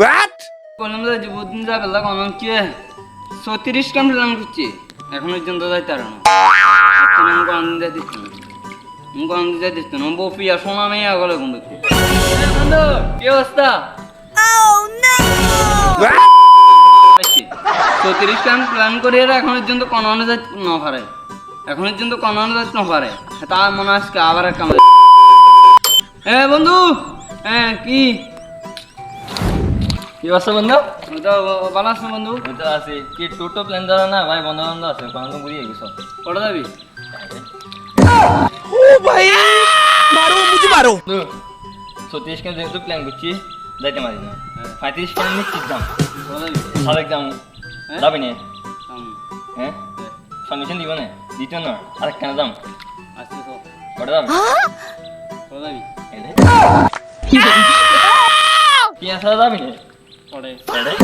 What? বললাম যে বহুদিন যাবে লাগ অনন কি 36 কাম প্ল্যান করছি এখন পর্যন্ত যাইতে পারে না আমি কোন দিন যাইতে আমি কোন দিন যাইতে না বফিয়া সোনা মেয়ে আগলে বন্ধু বন্ধু কি অবস্থা What? 36 কাম প্ল্যান করে এখন পর্যন্ত কোন যাইতে না পারে এখন পর্যন্ত কোন যাইতে না পারে তা মনে আজকে আবার এক কাম বন্ধু কি কি অবস্থা বন্ধু? তো ভালো আছো বন্ধু আমি তো আছি। কি ট্যুর তো প্ল্যান করা না ভাই, বন্ধু বান্ধব আছে, কোনো তো ঘুরিয়ে গেছো। কটা যাবি Oh भाई मारो मुझे मारो। বন্ধু 36 কেন যেহেতু প্ল্যান করছি যাইতে পারি না। 35 কেন নিশ্চিত যাম, কটা যাবি সাবেক যাম, হ্যাঁ? যাবি না? আমি হ্যাঁ, পারমিশন দিব না, দিত না, আরেক কেন যাম, আজকে তো কটা যাম? কটা যাবি এটাই। কি আসা যাবি না? পরে এটাই।